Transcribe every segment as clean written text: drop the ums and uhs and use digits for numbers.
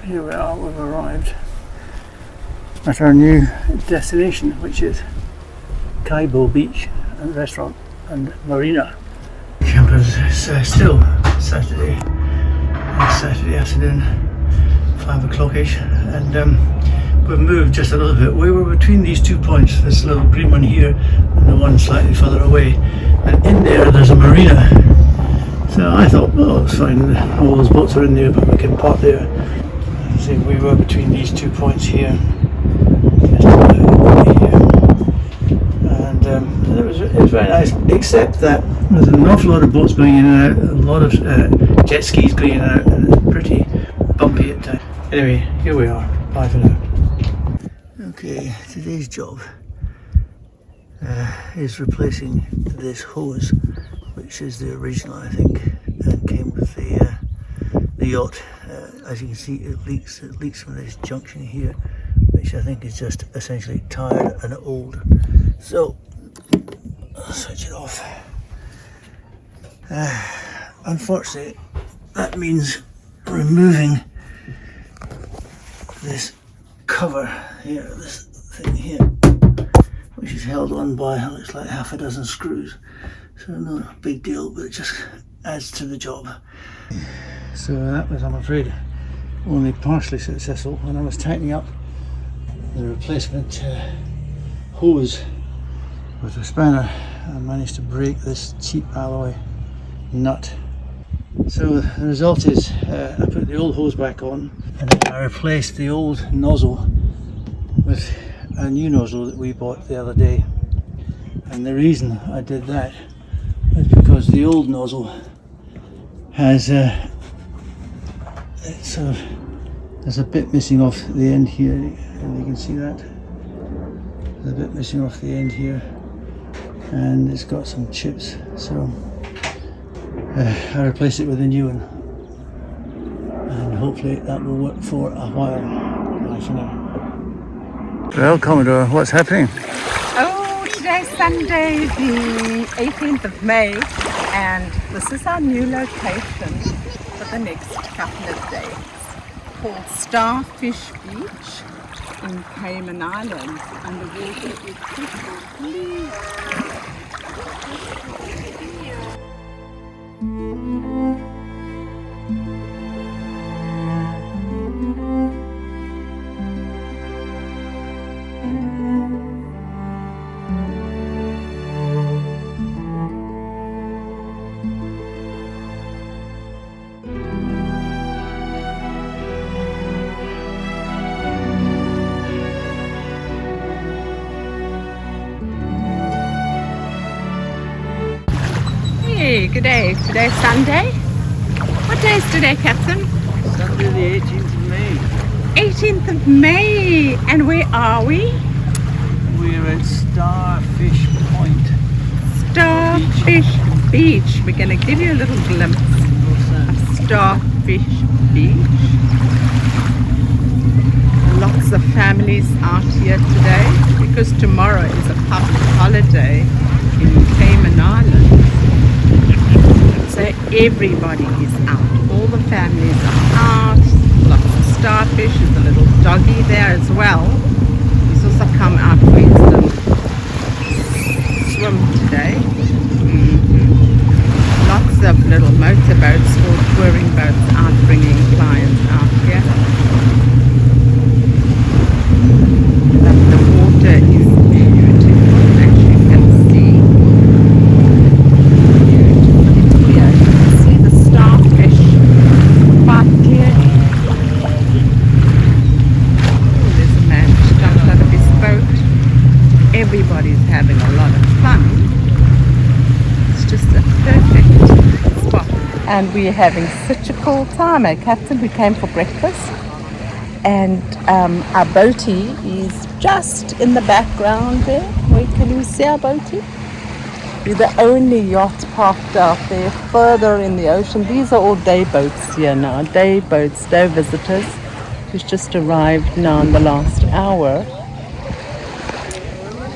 here we are, we've arrived at our new destination, which is Kaibo Beach and Restaurant and Marina. Campers, it's still Saturday afternoon, 5 o'clock-ish, and we've moved just a little bit. We were between these 2 points, this little green one here and the one slightly further away, and in there's a marina. So I thought, well, it's fine, all those boats are in there, but we can park there. See, we were between these 2 points here, and it was very nice, except that there's an awful lot of boats going in and out, a lot of jet skis going in and out, and it's pretty bumpy at times. Anyway, here we are. Bye for now. Okay, today's job is replacing this hose, which is the original, I think, and came with the yacht. As you can see, it leaks from this junction here, which I think is just essentially tired and old. So I'll switch it off. Unfortunately, that means removing this cover here, this thing here, which is held on by, looks like half a dozen screws. So no big deal, but it just adds to the job. So that was, I'm afraid, only partially successful. When I was tightening up the replacement hose with a spanner, I managed to break this cheap alloy nut. So the result is I put the old hose back on, and then I replaced the old nozzle with a new nozzle that we bought the other day. And the reason I did that is because the old nozzle has there's a bit missing off the end here, and you can see that. There's a bit missing off the end here, and it's got some chips. So I replaced it with a new one, and hopefully that will work for a while. Bye for now. Well, Commodore, what's happening? Oh, today's Sunday, the 18th of May, and this is our new location for the next couple of days, called Starfish Beach in Cayman Islands, and the water is crystal clear. Hey, good day. Today's Sunday. What day is today, Captain? Sunday the 18th of May. 18th of May. And where are we? We're at Starfish Point. Starfish Beach. We're going to give you a little glimpse of Starfish Beach. Lots of families out here today because tomorrow is a public holiday in Cayman Islands. So everybody is out. All the families are out. Lots of starfish. There's a little doggy there as well. He's also come out for his little swim today. Lots of little motorboats or touring boats out bringing clients out here. But the water is beautiful, as you can see. Beautifully clear. You can see the starfish quite clearly. There's a man who's jumped out of his boat. Everybody's having a lot of fun. It's just a perfect spot. And we're having such a cool time, eh, Captain? We came for breakfast. And our boatie is just in the background there. Wait, can you see our boatie? We're the only yacht parked out there further in the ocean. These are all day boats here now. Day boats, day visitors. Who's just arrived now in the last hour.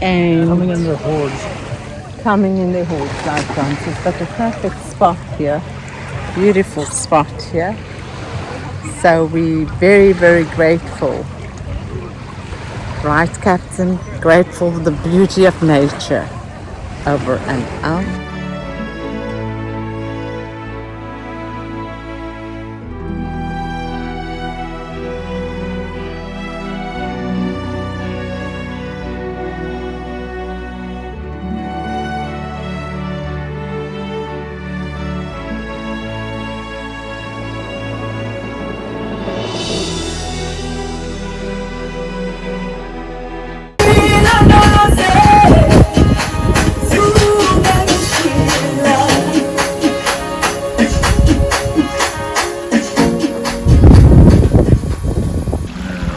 And Coming in the hordes. Coming in the hordes, like Francis. But a perfect spot here. Beautiful spot here. So we're very, very grateful. Right, Captain? Grateful for the beauty of nature. Over and out.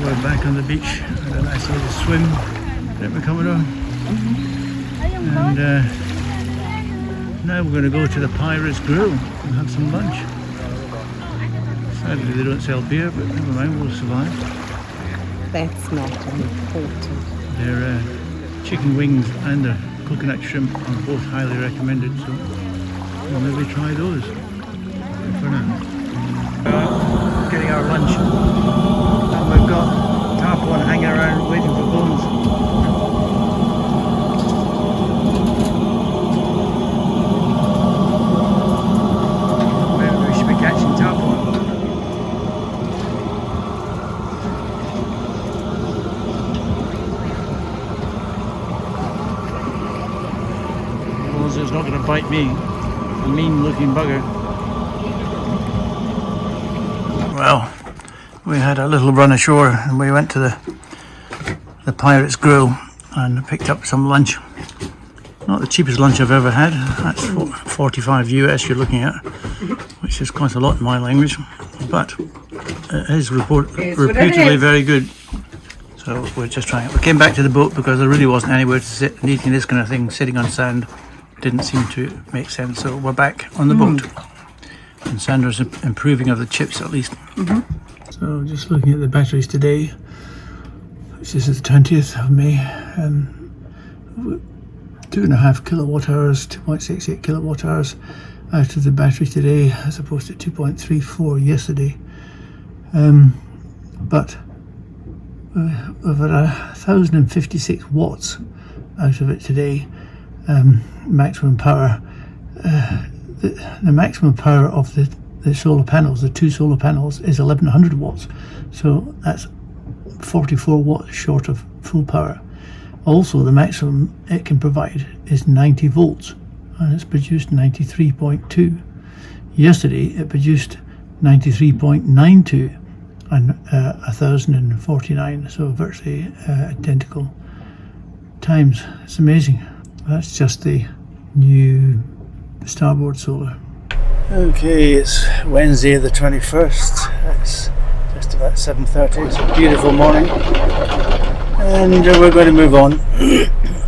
We're back on the beach. Had a nice little swim at Macomodore. And now we're going to go to the Pirates Grill and have some lunch. Sadly they don't sell beer, but never mind, we'll survive. That's not important. Their chicken wings and their coconut shrimp are both highly recommended, so we'll maybe try those for now. Getting our lunch, and we've got tarpaulin hanging around waiting for Bones. Maybe we should be catching tarpaulin. Bones is not going to bite me, a mean looking bugger. Well, we had a little run ashore and we went to the Pirates Grill and picked up some lunch. Not the cheapest lunch I've ever had. That's 45 US you're looking at, which is quite a lot in my language, but it is reputedly very good. So we're just trying it. We came back to the boat because there really wasn't anywhere to sit, and eating this kind of thing sitting on sand didn't seem to make sense, so we're back on the boat. And Sandra's improving of the chips at least. So just looking at the batteries today, which is the 20th of May, 2.5 kilowatt hours, 2.68 kilowatt hours out of the battery today, as opposed to 2.34 yesterday. But we've had 1,056 watts out of it today, maximum power. The maximum power of the solar panels, the two solar panels, is 1100 watts. So that's 44 watts short of full power. Also, the maximum it can provide is 90 volts, and it's produced 93.2. Yesterday it produced 93.92 and 1049, so virtually identical times. It's amazing. That's just the new starboard solar. Okay, it's Wednesday the 21st. It's just about 7:30. It's a beautiful morning, and we're going to move on.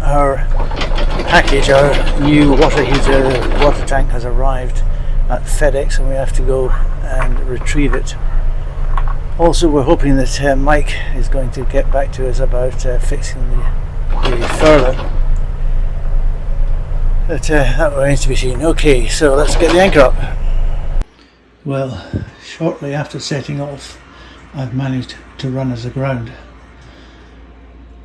Our package, our new water heater, water tank has arrived at FedEx, and we have to go and retrieve it. Also, we're hoping that Mike is going to get back to us about fixing the furler. But that remains to be seen. Okay, so let's get the anchor up. Well, shortly after setting off, I've managed to run as aground.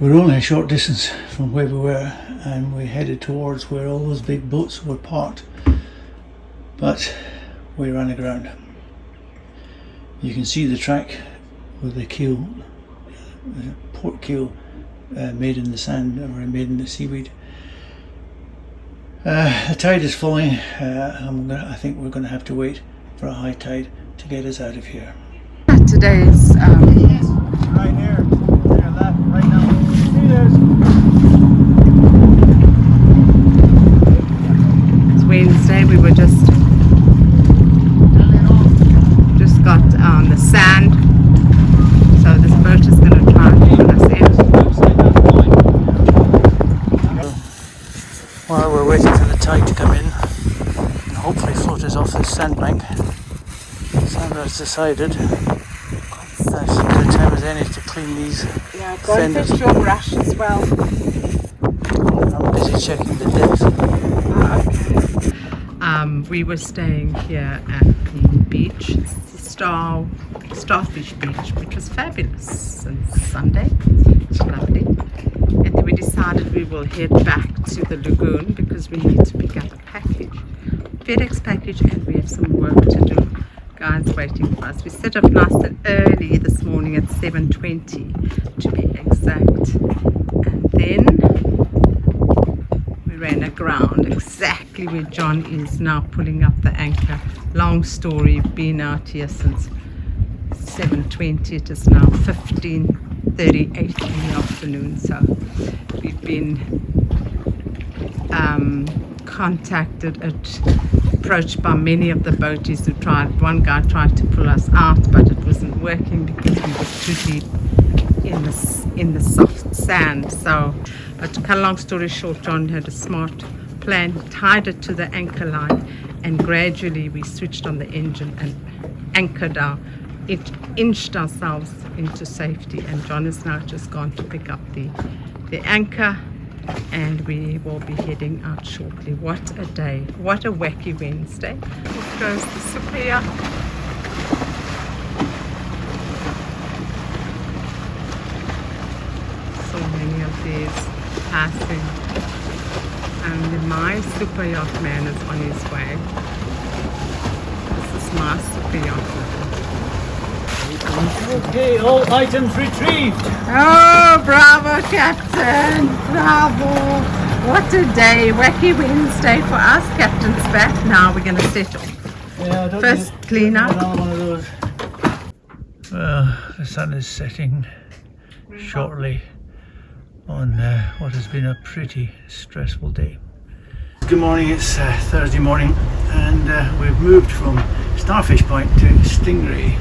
We're only a short distance from where we were, and we headed towards where all those big boats were parked, but we ran aground. You can see the track with the keel, the port keel made in the sand, or made in the seaweed. The tide is falling. I think we're going to have to wait for a high tide to get us out of here. Today's right here, to your left, right now. it's Wednesday. We were just got on the sand, so this boat is going to try and pull us in. While we're waiting for the tide to come in and hopefully float us off this sandbank, Sandra's decided that's as good a time as any to clean these fenders. Fix your brush as well. I'm busy checking the depth. We were staying here at the beach. It's 5-star Starfish beach, which was fabulous. And Sunday, it's lovely. And then we decided we will head back to the lagoon because we need to pick up a package, FedEx package, and we have some work to do. Guys waiting for us. We set up nice and early this morning at 7:20 to be exact. And then we ran aground exactly where John is now pulling up the anchor. Long story, been out here since 7:20. It is now 15:38 in the afternoon, so we've been contacted, approached by many of the boaties who tried. One guy tried to pull us out, but it wasn't working because we were too deep in the soft sand. So, but to cut a long story short, John had a smart plan, tied it to the anchor line, and gradually we switched on the engine and anchored it inched ourselves into safety. And John has now just gone to pick up the anchor, and we will be heading out shortly. What a day, what a wacky Wednesday. Off goes the Sophia. So many of these passing, and my super yacht man is on his way. This is my super yacht. Okay, all items retrieved. Oh, bravo, Captain! Bravo! What a day! Wacky Wednesday for us. Captain's back. Now we're going to settle. Yeah, First, clean up. One of those. Well, the sun is setting shortly on what has been a pretty stressful day. Good morning, it's Thursday morning, and we've moved from Starfish Point to Stingray.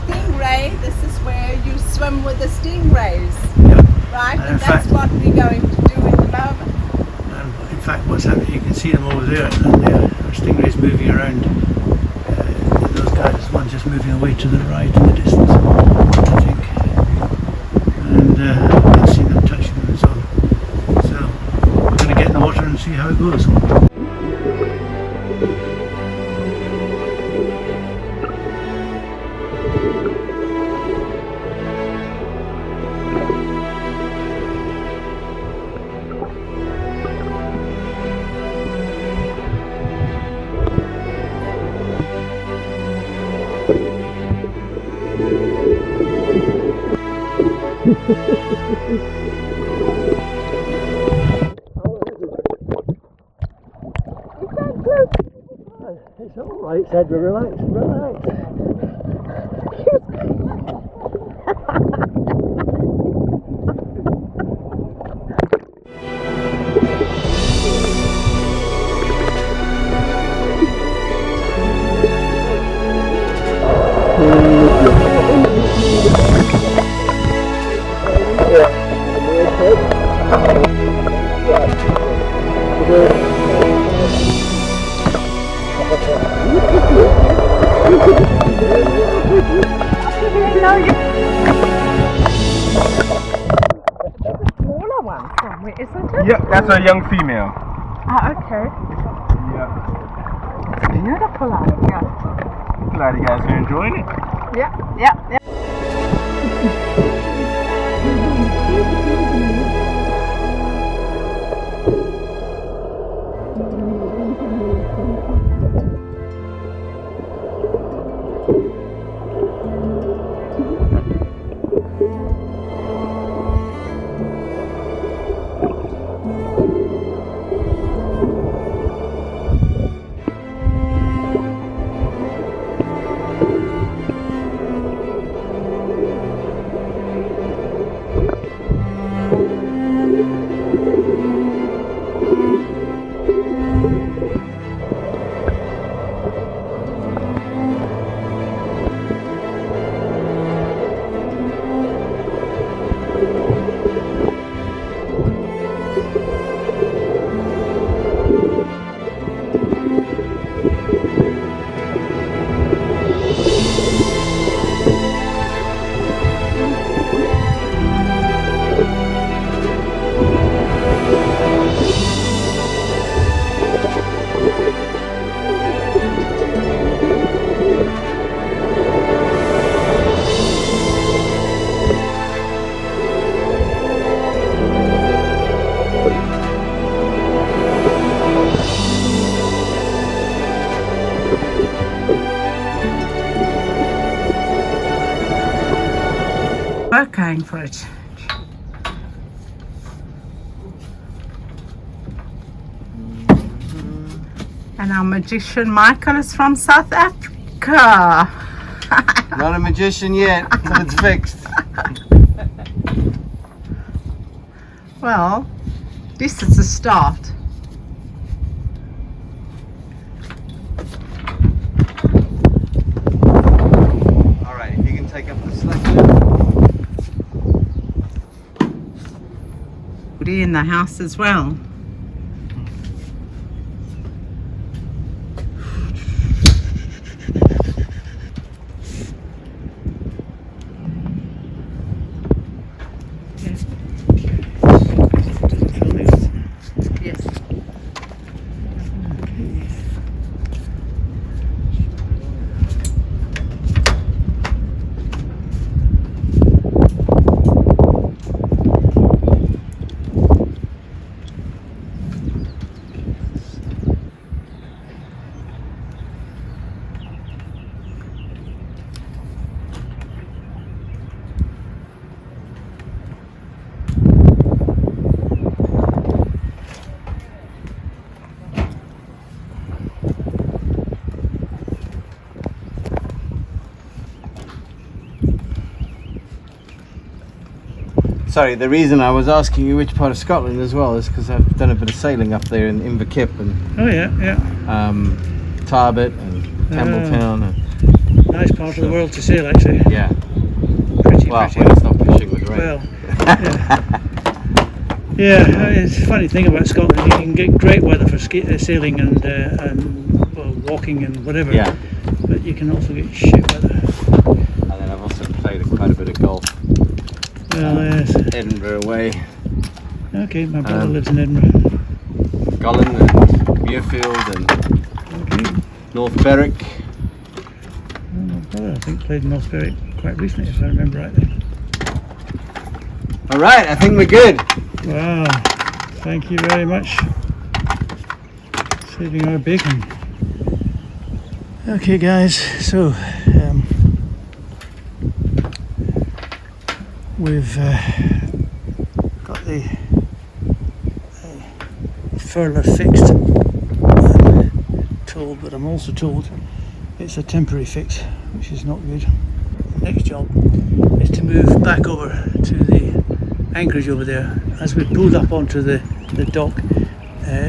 Stingray, this is where you swim with the stingrays, Yep. right? And in that's fact, what we're going to do in the moment. and in fact, what's happening, you can see them over there, and there are stingrays moving around. Those guys, one just moving away to the right in the distance, I think. And I've seen them touching them as well. So we're going to get in the water and see how it goes. It's alright, said we relax, relax. Smaller one somewhere, isn't it? Yep, that's a young female. Ah, okay. Yep. Beautiful out here. Glad you guys are enjoying it. Yeah. We're going for it. And our magician Michael is from South Africa. Not a magician yet, until it's fixed. Well, at least it's a start. Alright, if you can take up the slack. Woody in the house as well. Yes. Sorry, the reason I was asking you which part of Scotland as well is because I've done a bit of sailing up there in Inverkip and Oh yeah, yeah. Tarbet and Campbelltown. And, Nice part of the world to sail, actually. yeah, Pretty, well, pretty. when it's not pushing with rain. Well, yeah, it's a funny thing about Scotland. You can get great weather for sailing and well, walking and whatever. Yeah, But you can also get shit weather. and then I've also played quite a bit of golf. Well, yes. Edinburgh way, Okay, my brother lives in Edinburgh. Gullen and Muirfield and Okay. North Berwick. Well, my brother, I think, played in North Berwick quite recently, if I remember rightly. All right, I think we're good. Wow, thank you very much. Saving our bacon. Okay, guys, so we've got the furler fixed, I'm told, but I'm also told it's a temporary fix, which is not good. Next job is to move back over to the anchorage over there. As we pulled up onto the dock,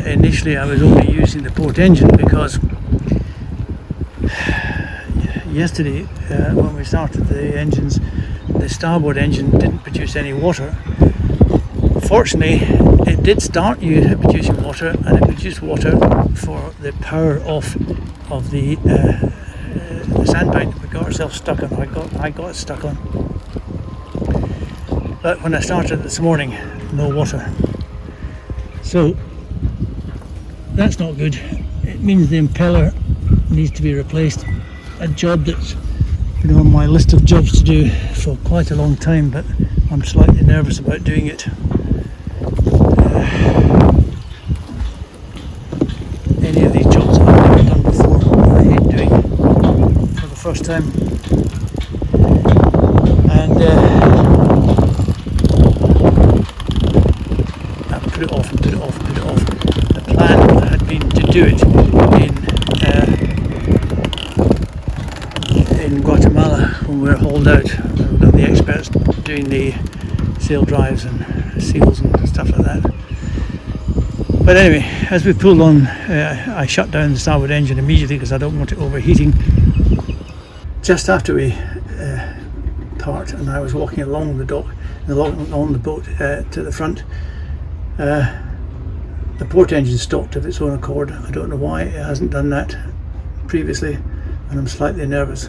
initially I was only using the port engine because yesterday when we started the engines, the starboard engine didn't produce any water. Fortunately, it did start producing water, and it produced water for the power off of the sandbank we got ourselves stuck on. I got it stuck on. But when I started this morning, no water. So that's not good. It means the impeller needs to be replaced. A job that's been on my list of jobs to do for quite a long time, but I'm slightly nervous about doing it. Any of these jobs I've never done before, I hate doing for the first time. And I put it off and put it off and put it off. The plan had been to do it in Guatemala when we were hauled out. We've got the experts doing the sail drives and seals and stuff like that. But anyway, as we pulled on, I shut down the starboard engine immediately because I don't want it overheating. Just after we part, and I was walking along the dock, along the boat to the front, the port engine stopped of its own accord. I don't know why it hasn't done that previously, and I'm slightly nervous.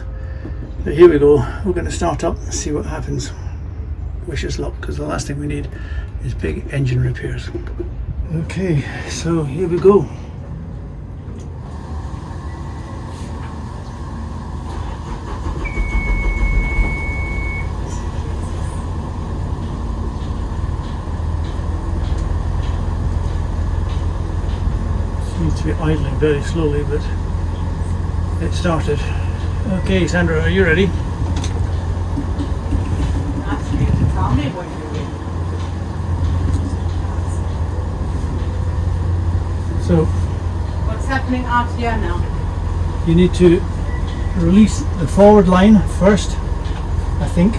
But here we go, we're going to start up and see what happens. Wish us luck, because the last thing we need is big engine repairs. Okay, so here we go. Seems to be idling very slowly, but it started. Okay, Sandra, are you ready? Absolutely. So What's happening out here now? you need to release the forward line first, I think.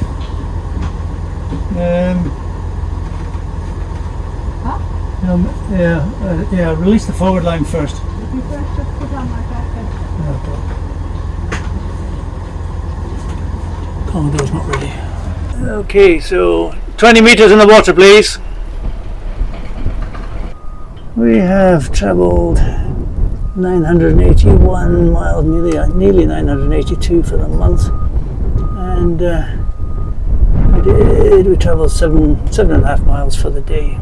Yeah, release the forward line first. Commodore's not ready. Okay, so 20 meters in the water, please. We have travelled 981 miles, nearly 982 for the month, and we travelled seven and a half miles for the day.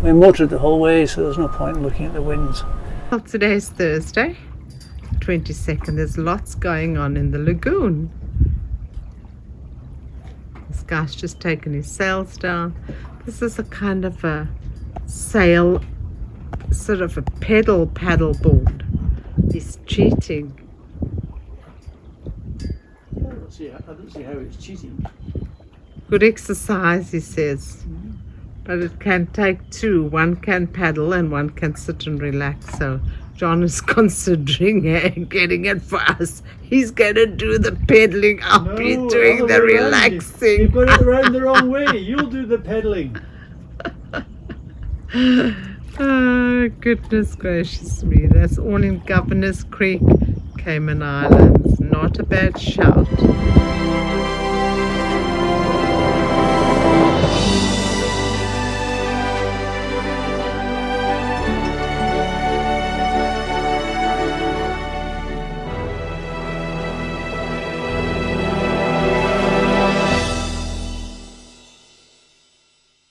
We motored the whole way, so there's no point in looking at the winds. Well, today's Thursday, 22nd. There's lots going on in the lagoon. This guy's just taken his sails down. This is a kind of a sail, sort of a paddle board. He's cheating. I don't see how it's cheating. Good exercise, he says. But it can take two. One can paddle and one can sit and relax. So John is considering getting it for us. He's going to do the paddling up. He's doing the relaxing. You've got it around the wrong way. You'll do the pedaling. Oh, goodness gracious me. That's all in Governor's Creek, Cayman Islands. Not a bad shout.